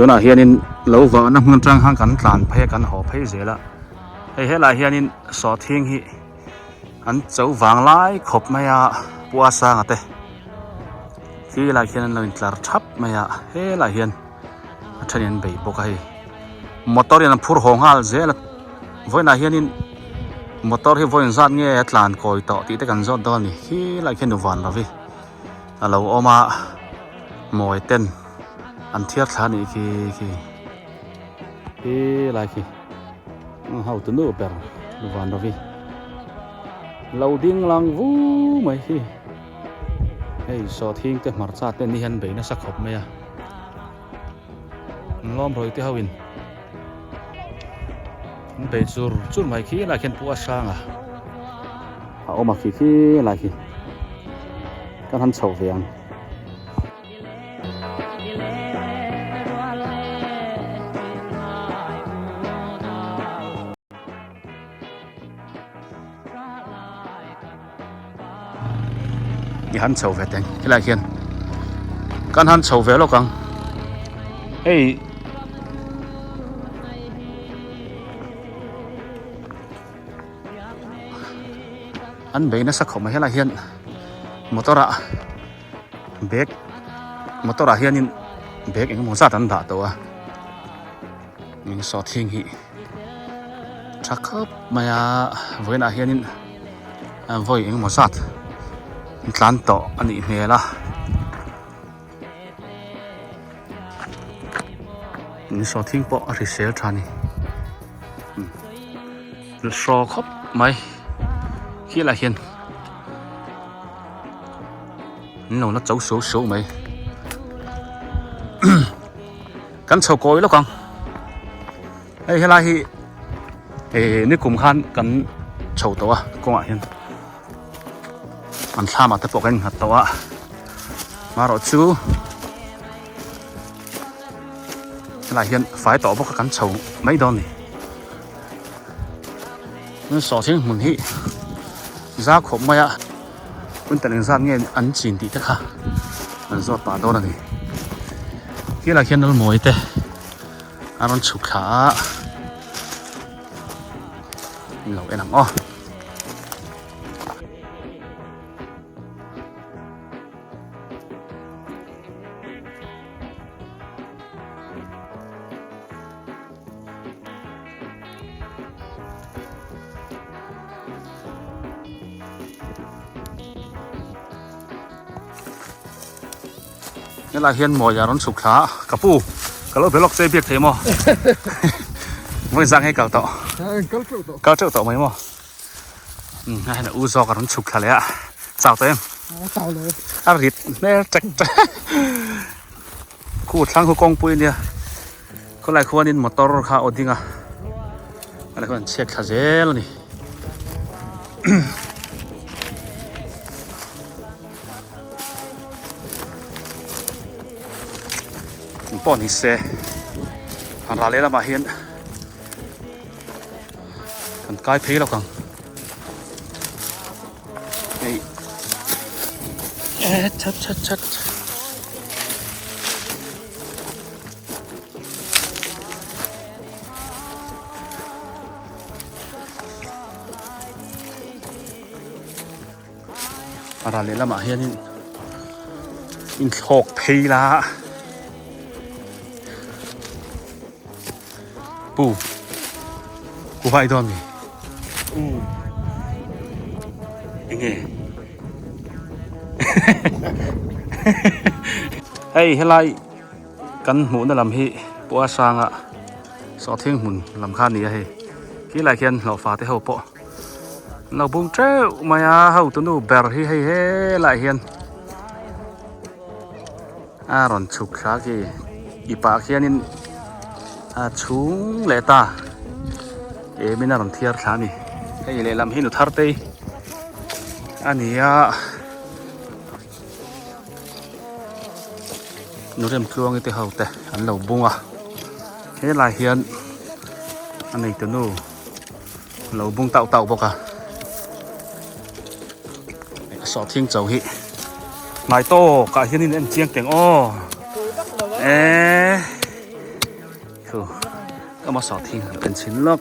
ตัวน่ะเฮียนินเราว่าน้ำเงินจังหังกันตานเพกันหอเพเจละเฮ้ยล่ะเฮียนินสอทิ้งฮิอันเจ้าวางไล่ขบไม่อะปัวสางอ่ะเต้ที่ล่ะเฮียนเราอินทร์ทับไม่อะเฮ้ยล่ะเฮียนฉันยันไปบอกให้มอเตอร์ยันพูดหงหาเจละวันน่ะเฮียนินมอเตอร์ที่วันจันเงี้ยตานคอยต่อที่แต่กันจอดตอนนี้เฮ้ยล่ะเฮียนวันละวิเราเอามาหมอยเต้นอันเทียบฐานอีกคืออะไรคือเขาตัวนู้นแบบวันเราวิเราดิ้งลังวูไหมคือเฮ้ยสอทิ้งแต่มาร์ซาเต้นนี่ฮันเบย์น่าสักขบไหมอ่ะล้อมรอยที่เขาวินเบย์จูร์ไหมคืออะไรกันปัวช่างอ่ะเอามาคืออะไรคือการหันเสาเวียงหันเสาเวทเองที่ไรเขียนการหันเสาเวทแล้วกันเฮ้ยอันเบย์น่าสักขบมาให้ไรเขียนมอเตอร์อะเบรกมอเตอร์อะเขียนนี่เบรกเองมอสัตว์อันด่าตัวมีสอดทิ้งฮีชักครับมาเว้นอะเขียนนี่เว้ยเองมอสัตว์ตานต่ออันนี้เมล่ะนี่สอทิ้งปอริเซลทานี่รอครับไหมขี้อะไรเห็นนี่เราเจ้าโซ่ไหมกันเฉาก้อยแล้วกันไอ้เฮล่าฮีนี่กลุ่มขันกันเฉาตัวก็ว่าเห็นมันทำมาแต่ปกติหัดตัวมารอชูหลายเห็นฝ่ายต่อพวกกันเฉาไม่โดนนี่นั่นสอทิ้งมึงฮีจ้าขบไม่อะคุณแต่หนึ่งสั้นเงี้ยอันจีนดีแต่ค่ะมันสอดป่าโดนนี่ที่หลายเห็นนั่นมวยแต่อารมณ์ฉุกขาเราเอ็นหนังอ้อนี่เราเห็นหมอยาร้อนสุขากระปูกระโลกเปลอกเซเบียกเทมอไม่สั่งให้เก่าต่อเก่าเจ้าต่อไหมมอให้น่ะอู้ซอกับร้อนสุขาเลยอะสาวเต็มสาวเลยอาริดเนี่ยจักคู่ทั้งคู่กองปุยเนี่ยคนไรคนนี้มอเตอร์ข้าอดิ้งอะอะไรคนเช็คข้าเจลนี่ป้อนนิเซ่อันราเลละมาเห็นกันกายเพลแล้วกันไอ้ชัดอันราเลละมาเห็นอินหกเพลละกูไปตอนนี้ยังไงเฮ้ยเฮลัยกันหมุนลำฮีปัวสางอ่ะสอเที่ยงหมุนลำข้านี้เฮ้ยกี่หลายเขียนเราฟ้าที่เขาปะ เราบุ้งเจ้ามาเฮาตัวนู้เบอร์ให้หลายเฮียนรอนฉุกขากี่อีปากเฮียนินชุงเลตาไม่น่ารอนเทียร์ขานี่ให้เลลำให้หนูทาร์เตอันนี้หนูเริ่มกลัวงี้ที่เฮาแต่อันเราบุ้งให้หลายเฮียนอันนี้ตัวนู้เราบุ้งเต่าบอกสอดทิ้งเจ้าหินายโตกะเฮียนี่เอ็นเจียงเก่งคือก็มาสอดทิ้งเป็นชิ้นล็อก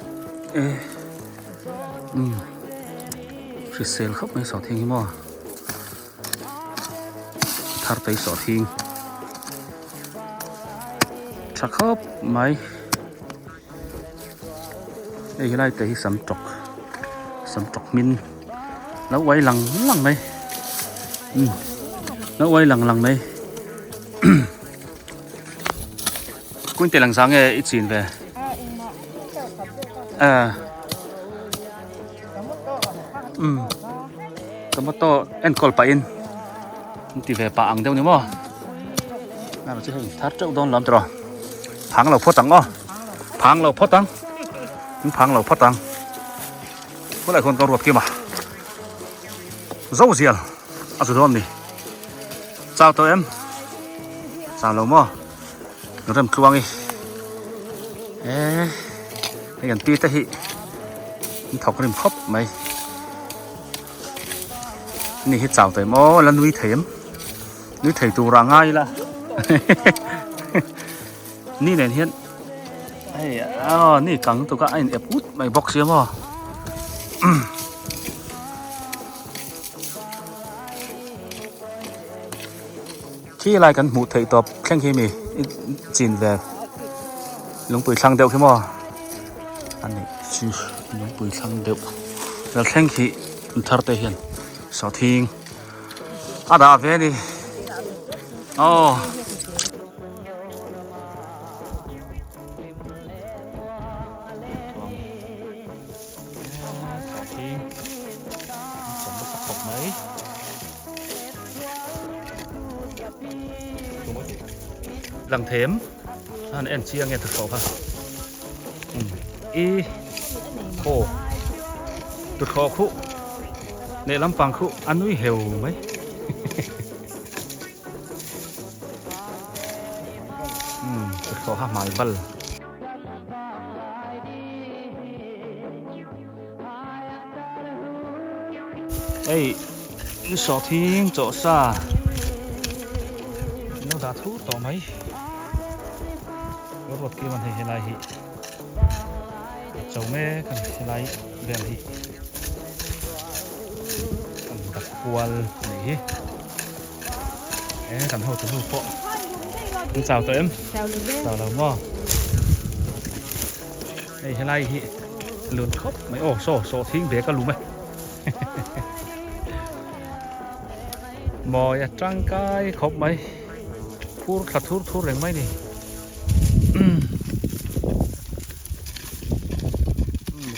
ฟิเซลครับไม่สอดทิ้งมั่วทาร์ไปสอดทิ้งชักครับไหมไอ้ไรแต่ที่สำจกมินแล้วไว้หลังไหมแล้วไว้หลังไหมกุ้งเตะหลังสังอีจีนไปตมโตเอ็นกอลไปอินตีไปปะอังเดียวนี่มั้งน่าจะให้ทัดเจ้าโดนล้อมตลอดพังเราพอตังพังเราพอตังเมื่อไรคนก็รวบกี่มาdấu riêng rồi hôm này chào tụi em chào lâu mò nó làm khuang đi cái gần pi tới hị thọc cái khóc mày này hết chào tụi mò là nuôi thầy tù ra ngay là ní này hiện ní cắn tụi các anh ép út mày bọc xiêm mòที่รายกันหมูไทยตอบแข่งเคมีจีนแบบลงปุ๋ยคลังเดียวขึ้นมาอันนี้ชื่อลงปุ๋ยคลังเดียวแล้วแข่งขี้ทาร์เตเฮียนสาวทิ้งดาเวนี่สาวทิ้งสมมติตกไหมหลังเถมอันเอ็นเชียงเงี้ยถูกต้องค่ะโคตุดคอคุในลำปังคุอันนู้นเหี่ยวไหมตุดคอห้าไม้บัลนี่สอทิ้งโจซาnó đã thú tỏ mấy có một kia mình thì lại hi cháu mẹ cần thì lại đèn hi cần đặt quần này cần hỗ trợ phụ chào tụi em chào lâu mò đây lại hi lượn khóc mấy sổทิ้งbé có lú mày mò trăng cay khóc mấyพูดขัดทุแรงไหมนี่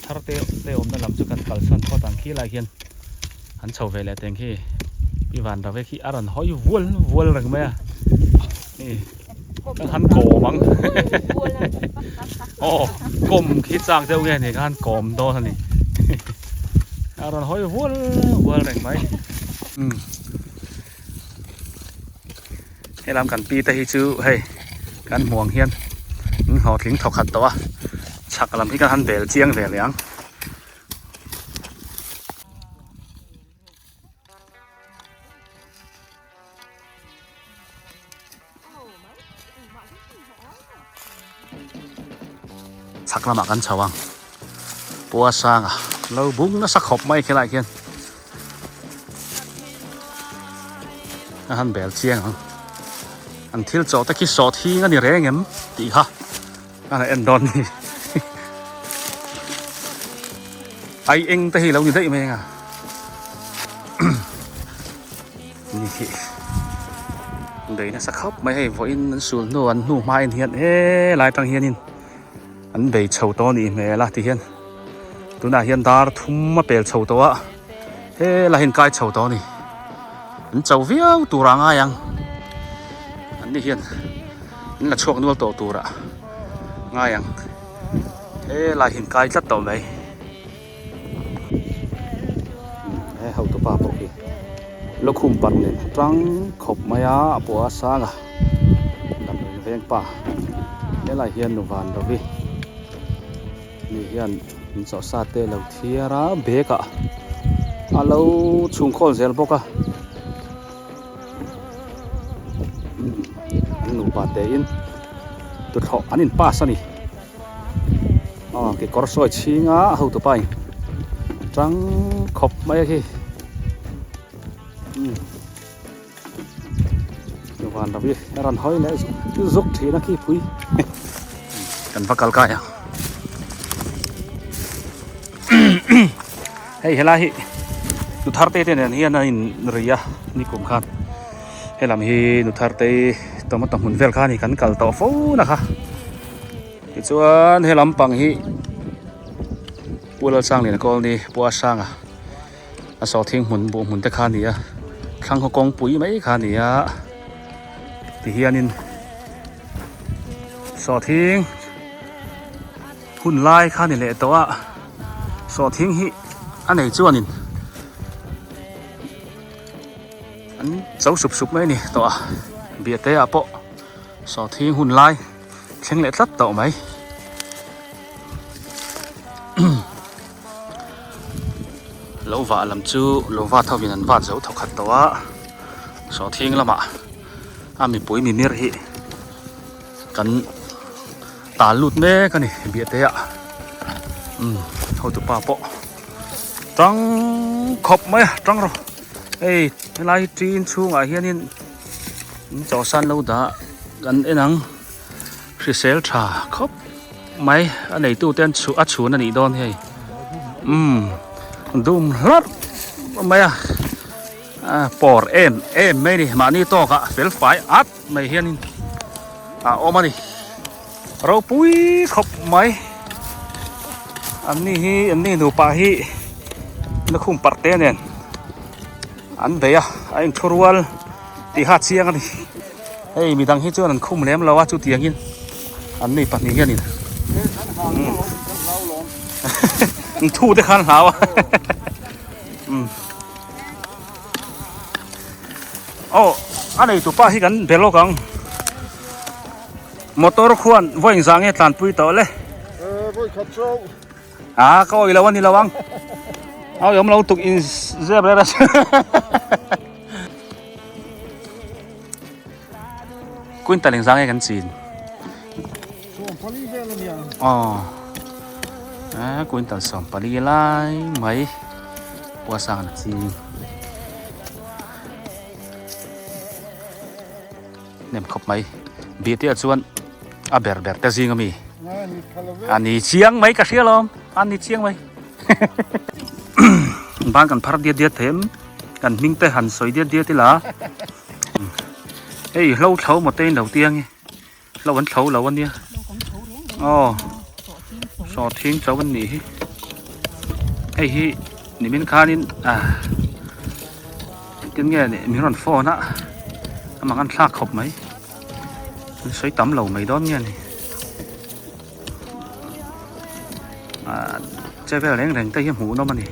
ทาร์เตอมนั่นลำจุกันกัลสันพอตังขี้ลายเฮียนหันเฉาเวลาเต็งขี้อีวันเราไปขี้อารันหอยวัวแรงไหมนี่ก็หันโกมั้งกลมขี้จางเจ้าแก่นี่ก็หันกลมโตท่านี่อารันหอยวัวแรงไหมให้รำกันปีแต่ที่ชื่อให้กันห่วงเฮียนหอทิ้งถกขัดตัวฉักลำที่กันหันเบลเจียงเบลเลี้ยงฉักลำกันชาวงปัวสร้างเราบุ้งน่าสักขบไม่แค่ไรเฮียนหันเบลเจียงอันที่เราตะกี้สอดที่กันนี่แรงเงี้ยตีค่ะอันนั้นเอ็นดอนนี่ไอเองแต่ที่เราอยู่ได้ไหมอ่ะนี่เดี๋ยวนะสักครับไม่ให้พออินนั้นสูนโน่นนู่นมาอินเฮียนลายตังเฮียนอันเบยเฉาตัวนี่แม่ละที่เฮียน ตัวน่ะเฮียนดาร์ทุ่มมาเปลโชตัวเฮ้ละเห็นกายโชตัวนี่มันเจ้าเวียวตัวรางายังอันนี้เฮียนนี่ละช่วงนู้นตัวระง่ายยังเฮ้ละเห็นกายจัดตัวไหมเฮ้เขาตัวป้าปกติลูกคุมปันเนี่ยจังขบมายาปัวสางอ่ะลำเป็นเวงป่านี่ละเฮียนหนุวันตัวพี่นี่เฮียนมันสอดซาเตเราเทียระเบกะเราชุมคนเซลปกะหนูป่าเตอินตัวเขาอันนี้ป้าสนี่เกี่ยวกับสอยชิงะเขาตัวไปจังขบไม่กี่หนูวันเราพี่รันห้อยเลยจุกทีนักขี้พุยกันพักกันกันเฮ้ยเฮล่าฮินุทาร์เต้เนี่ยนี่นั่นเรียนี่กุมขันเฮล่ามีนุทาร์เต้ตัวมันต้องหุ่นเวลขันนี่กันกัลต่อฟูนะคะที่ส่วนเฮล่าปังฮิปัวเราสร้างเลยนะก็นี่ปัวสร้างสอดทิ้งหุ่นตะขันนี่ข้างเขากองปุ๋ยไหมขันนี่ที่เฮียนินสอดทิ้งหุ่นลายขันนี่แหละตัวสอดทิ้งฮิอันไหนจ้วนินอันเจ้าสุบไหมนี่ตัวเบียดเตะปะสอดทิ้งหุ่นลายเข่งเล็ดลัดต่อไหมเราว่าลำจูเราว่าเท่านั้นว่าเจ้าเท่าขัดตัวสอดทิ้งละมามีปุ๋ยมีเนื้อฮิกันตาลุดแม่กันนี่เบียดเตะเขาตัวป้าปะจังขบไหมจังหรอเฮ้ยไล่จีนช่วงเฮียนี่จอสันเราด่ากันนังคือเซลชาขบไหมอันไหนตู้เต้นชูนั่นอีดอนเฮ้ยดูมลัดไหมปอร์เอ็มไม่ดิมานี่โตกะเฟลไฟอัดไม่เฮียนี่โอมาดิเราปุ้ยขบไหมอันนี้หนูป่าฮีนักคุมปัตเตเนี่ยอันเดียไอ้ครัวที่หัดเสียงกันดิเฮ้ยมีดังฮีจ้านั่นคุมเลี้ยมเราว่าจุดเตียงยินอันนี้ปัตนี่นี่ทูได้ขันหาวโอ้อันนี้ตัวป้าฮีกันเบลโลกังมอเตอร์ควันวิ่งสังเกตตันปุยต่อเลยปุยขัดโซ่ก็อีละวันนี่ระวังเอายอมเราตุกอินเจ็บเลยนะกุนตะลิงสังให้กันจีนกุนตะสอมปารีไลไหมว่าสังกันจีนเนี่ยขบไหมเบียดเตี้ยชวนเบอร์แต่จีนก็มีอันนี้เชียงไหมกระเชียลมอันนี้เชียงไหมบ้านกันพัดเดียดเถมกันนิ่งแต่หันสวยเดียดที่ละเฮ้ยเราเท่าหมดเต้นđầu tiênเราวันเท่าเราวันเนี้ยสอดทิ้งเจ้าวันนี้ไอ้ฮีนี่เป็นคานินกินแง่เนี่ยมีร้อนฟอนะมันกันซากขบไหมสวยต่ำเหล่าไม่ด้อนแง่นี่ใจแววแรงๆแต่ยังหูน้องมันนี่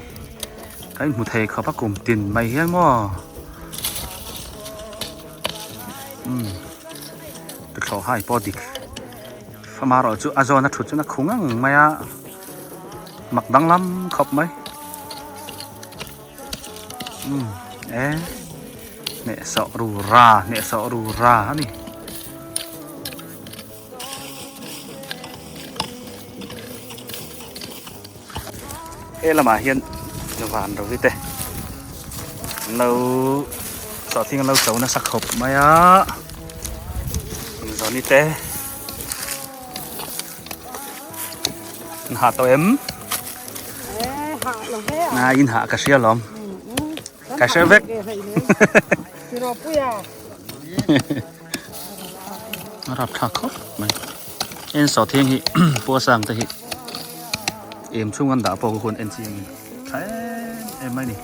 ไอ้หูเทเขาพักกลุ่มตินไม่เฮี้ยนมั่วแต่เขาให้ปอดิกฟ้ามาเราจูอาจอนัดฉุดจูนักคุ้งไม่หมักดังล้ำขบไหมเนี่ยสอรูรานี่ละมาเฮียนนวานเราดิเต้เราสอดทิ้งเราเจ้าน่ะสักขบไหมตอนนี้เต้หาตัวอินหากระเชียล้อมกระเชียเวกรับทักขบไหมเอ็นสอดทิ้งฮิปัวสังตะฮิ เอ็มช่วงกันด่าพอคนเอ็นซีใช่เอ็มไม่นี่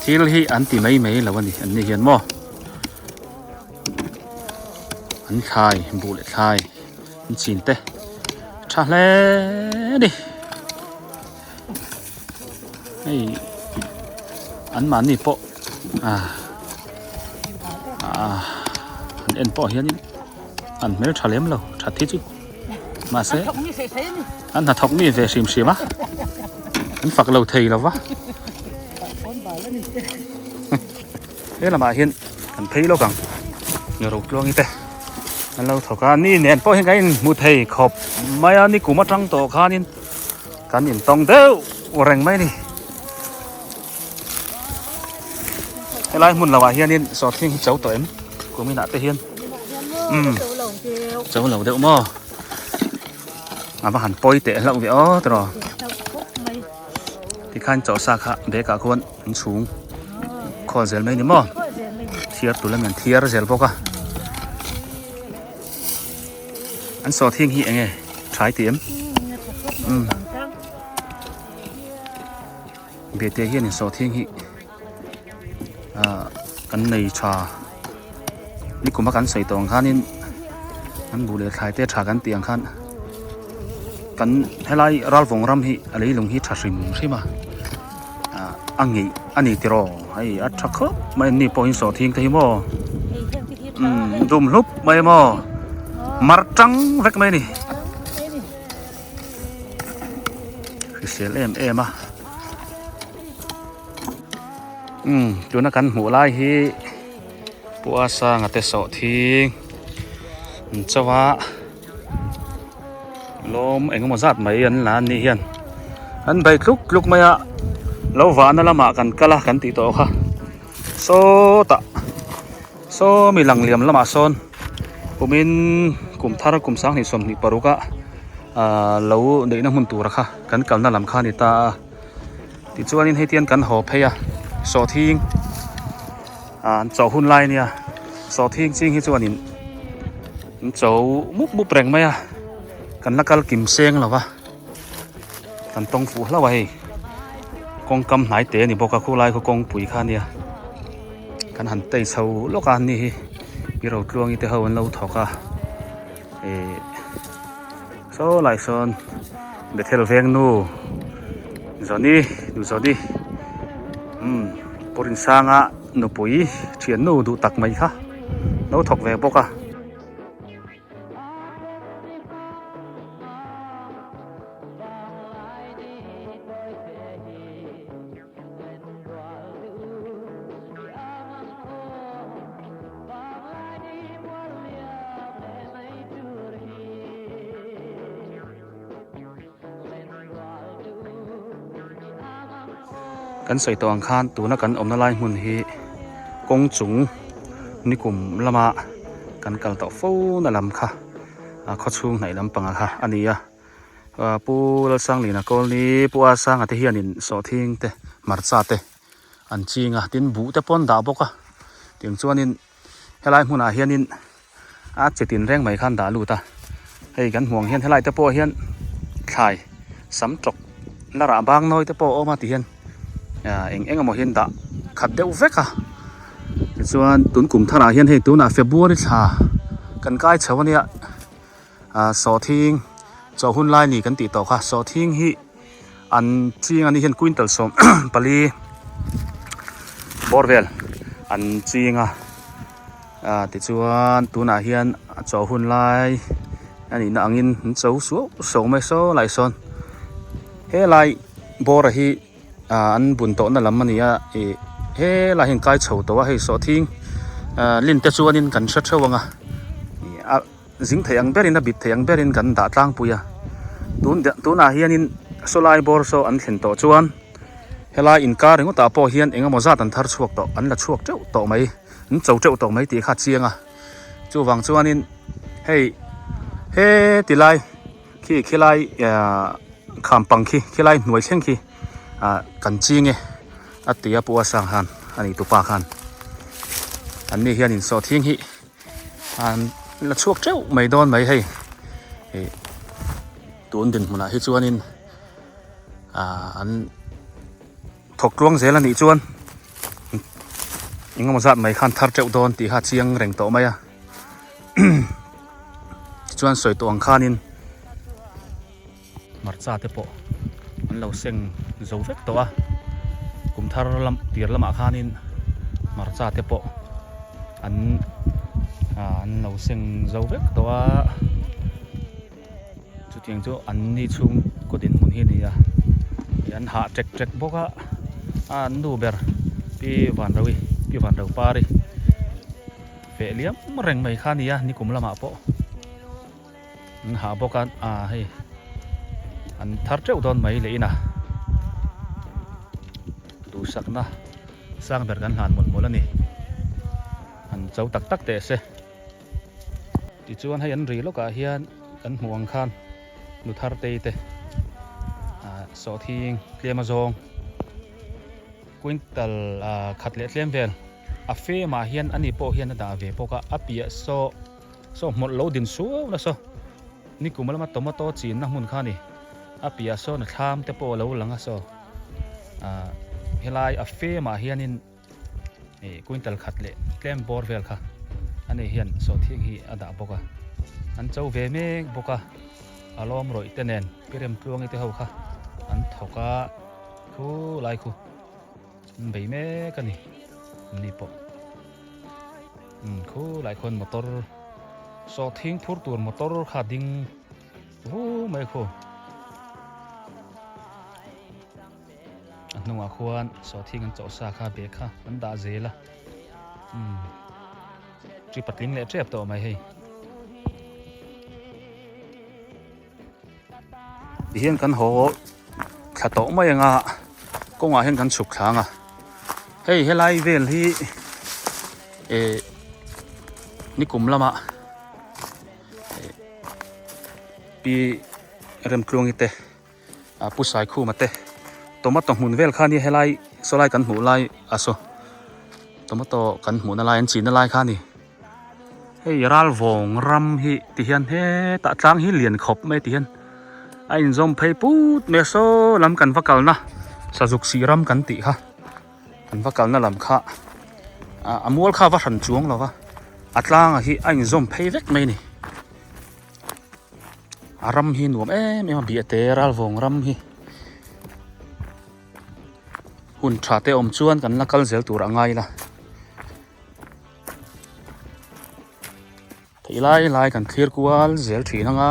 ที่เราที่อันตีไม่แล้ววันนี้อันนี้เห็นมั้อันคายบุเล็คายอันจีนเต้ชาเล่ดิไออันมันนี่ปะอันเอ็นปะเห็นนี่อันไม่รู้ชาเล่มแล้วชาที่จุมาเซ่อันถ้าทอกมีเวชิมะอันฝักเราเทยแล้ววะเฮ้ยละมาเห็นอันเทยแล้วกังเนื้อรูปลวงนี่เต้อันเราถกอันนี่เนี่ยพอเห็นไงมูเทยขอบไม่อันนี้กูมาจังโตข้านี่กันอินตองเด้อแรงไหมนี่ไอ้ไรมุนละว่าเฮียนี่สอดทิ้งเจ้าตัวเอ็มกูไม่น่าเตะเฮียนเจ้าเหล่าเดียวมั้งมาหันปอยเตะเหล่าเดียวตลอดที่ขั้นเจาะซากะเบกะคนอันสูงคอเซลไม่นี่มั้งเทียร์ตัวละเหมือนเทียร์เซลพวกอะอันสอดทิ้งเฮียไงใช้เตียมเบียดเตะเฮียนี่สอดทิ้งเฮียกันในชานี่กูมากันใส่ตองข้านี่มันบุเรขายเตะชากันเตียงข้านกันให้ไล่รัลฟงรำฮีอะไรลงฮีชาชิมใช่ไหมอันนี้ที่รอไอ้อัดชักครับไม่นี่พอหินสอทิ้งที่มั้งดุมลุบไม่มั้งมาจังเวกไม่นี่คือเสียเอ็มอ่ะจุนักกันหัวไล่ฮีปัวสางเตะสอทิ้งเจ้าว่าลมเอ็งก็มาจัดไม่อันล้านนี่เฮียนอันใบลุกไม่อะเราหวานนั่นละมากันกะละกันตีโตค่ะโซมีหลังเหลี่ยมละมาโซนผมมินกลุ่มทารกลุ่มสังนี่สมนี่ปรุกะเราเด็กนักมุนตัวค่ะกันเก่านั่นลำคานี่ตาติดจวนนี่ให้เตียนกันหอบเฮียสอทิ้งเจ้าหุ่นไล่เนี่ยสอทิ้งจริงให้จวนนี่เจ้ามุบแรงไหมอะกันนักการกิมเซียงหรอวะกันตรงฟูแล้วไว้กองกำไหนเตะนี่บอกกับคู่ไล่เขากองปุ๋ยข้าเนี่ยกันหันเตะเสาโลกอันนี้พี่เรากลวงอีเตะเขาวันเราถอกโซ่ไหลโซนเบเทลเวงนู่จอนี่ดูจอนี่ปรินสางะนูปุ๋ยเชียนนู่ดูตักไหมคะเราถอกแวงบอกอะกันใส่ตัวอังคารตัวนักกันอมนาลายมุนฮีกงจุงนิกุมละมากันกัลต่อฟูนั่นลำค่ะข้อชูงไหนลำปังอะค่ะอันนี้ปูเราสร้างหลีนะกอลีปูอาสร้างอะที่เฮียนินสอทิ้งเตมาร์ซาเตอันจริงตินบูเตปอนดาวบกะเตียงจวนนินเฮลัยมุนอาเฮียนินอาจจะตินแรงไหมขันดาลูตาให้กันห่วงเฮียนเฮลัยเตปอเฮียนขายสำจกละระบางน้อยเตปอออกมาตีเฮียนเอ็งมาเห็นดะขัดเดวเวกะส่วนตุนกลุ่มทาราเห็นให้ตุนเฟบรุชากันใกล้เช้าวันนี้สอทิ้งเจ้าหุ่นไล่หนีกันติดต่อค่ะสอทิ้งฮีอันจริงอันนี้เห็นกุนเตลสมปลีบอร์เวลอันจริงติดส่วนตุนเห็นเจ้าหุ่นไล่อันนี้นางอินเจ้าสูงไม่โซ่ไหลซอนเฮไลบอร์ฮีอันบุญโตนั่นลำมันนี่เฮ้ลายเห็นใกล้เฉาตัวให้สอทิ้งลิ้นเตจวนนินกันชัดเชวังจิงเทียงเบรินบิดเทียงเบรินกันด่าตั้งปุยตุนเฮียนินโซไลบอร์โซอันเห็นโตจวนเฮลายอินการิงก็ตาพอเฮียนเองก็มาจัดอันทาร์ชวกโตอันละชวกเจ้าโตไหมอันเจ้าโตไหมตีขาดเชียงจูวังจวนนินเฮ้ตีไลขี้ไลขามปังขี้ไลหน่วยเช่งขี้กันจริงอัตยาปัวสังหันอันนี้ตุปาขันอันนี้เฮียนินสอทิ้งฮีอันละช่วงเจ้าไม่โดนไม่ให้ ตูนดินมันนะฮิจวนินอันถกลวงเสร็จแล้วนี่จวนยังมาสัตว์ไม่คันทัดเจ้าโดนตีหาเชียงแรงโตไหมอ่ะ จวนสวยตัวอังคานินมัดซาเตปอมันเราเซ็งโจเฟกตัวกุมทารลำเตียร์ละมาคานินมัดซาเตปออันเราเซ็งโจเฟกตัวจุดยังจู่อันนี้ชุ่มกดินมุนหินนี่อ่ะยันหาเจ็กบกอันดูเบอร์พี่วันเราปารีเฟเลียมแรงไม่คานี่อ่ะนี่กุมละมาปอหาบกันให้อันทัดเจ้าโดนไม่เลยนะดูสักนะสร้างแบบกันหานหมดแล้วนี่อันเจ้าตักเตะเสที่ชวนให้อันรีโลกาเฮียนอันห่วงคันดูทัดเตะสอทิงเคลียมาซองกุนตัลขัดเลี้ยเลี้ยมเวลอาเฟมาเฮียนอันนี้โปเฮียนต่างเวปกอาเปียโซหมดโลดินสู้นะโซนี่กูมาแล้วมาต้มมาโตจีนนะมุนข้านี่อาเปียโซนะทามเตโปแล้วหลังอ่ะโซเฮลัยอาเฟมาเฮียนินกุนตัลขัดเลี้ยเลี้ยมบอร์เวลค่ะอันนี้เฮียนสอทิงฮีอดาบกอันเจ้าเวเมกบกอารมณ์รอยเตนเนนเปรียมพลวงไอเตหาค่ะอันทกะคูไลคูใบเมกันนี่ปอคูหลายคนมอเตอร์สอทิ้งพูดตัวมอเตอร์ขาดิ่งวู้ไม่คูนุ่งอาควานสอทิ้งกันเจาะสาขาเบกค่ะมันด่าเจละจีปัดลิงเละเจ็บตัวไม่ให้เฮียนกันโหขัดโตไม่ยังก็ว่าเห็นกันฉุกขังเฮ้ยเฮลัยเวลที่นี่กลุ่มละมาปีเริ่มกลวงอีเตผู้ชายคู่มาเตตัวมาต้องหุ่นเวลข้านี่เฮลัยสลายกันหูไล่โซตัวมาต่อกันหูนาลายอันจีนนาลายข้านี่เฮ้ยรัลวงรำฮิติเฮียนเฮ้ตะจางฮิเหรียญขบไม่ติเฮียนไอ้จอมเพย์พูดเมโซลำกันฟักกันนะสะจุกสีรำกันติค่ะกันฟักกันนั่นลำค่ะมัวข้าว่าฉันจวงหรอวะอัตลางฮิไอ้จอมเพย์เล็กไม่นี่รำฮิหนุ่มไม่มาเบียดเตะรัลวงรำฮิหุ่นชาเตอมชวนกันนักการเสียตัวง่ายละที่ไล่กันเคลียร์กวาลเสียทีนั่ง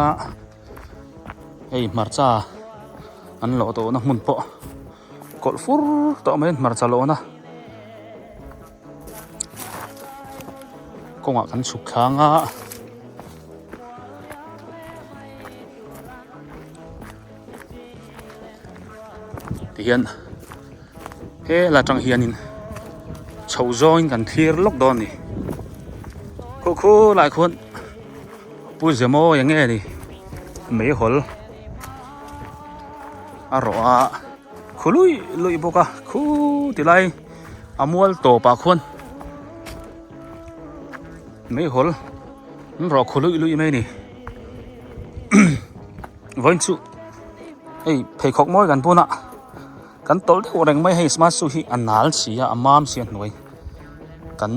เฮ้ยมาร์จ้าอันโลโตนะมุนปะกดฟูร์ต่อมาเห็นมาร์จ้าโลนะก็ว่ากันสุขขังที่เห็นเฮ้ละจังเฮียนินชาวโจนกันทีร์ล็อกดอนนี่คู่หลายคนพูดเสมออย่างเงี้ยดิไม่หลอร่อยคุลุยบกคู่ที่ไรมัวโตปากคนไม่หลนั่นรอคุลุยไม่นี่ วันสุเฮ้ยเพย์ขอกม้อยกันปุ่นกันตอลที่วันไม่ให้สมาร์ทสุฮีอันนัลสีอันมามเสียหน่วยกัน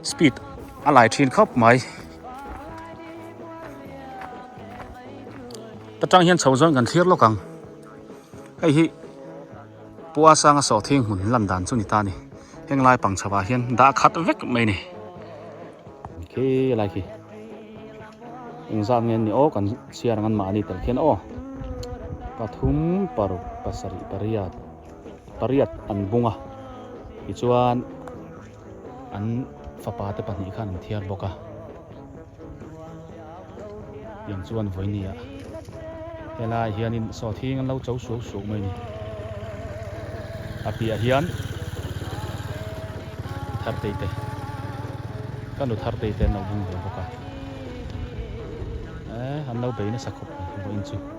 สปีดอะไรทีนครับไหมแต่จังเห็นชาวโจนกันเทียร์โลกังไอ้ฮิปัวสังสอทิ้งหุ่นลำดันสุนิตานี่เฮงไล่ปังชาวาเฮียนด่าขัดเวกไม่นี่โอเคอะไรคีอิงซามเงินนี่โอ้กันเชียร์กันมานี่แต่เขียนโอ้ปฐุมปรุปัสริปริยัตอันบุงอิจวนอันฟ้าป่าแต่ปัจจุบันเทียร์บกยังจวนไว้นี่เวลาเฮียนินสอทิ้งกันเราเจ้าสูงไม่นี่อาเปียเฮียนทัดเตะก็หลุดทัดเตะเราบุงเดียวบกอันเราไปนี่สักขบบุญจู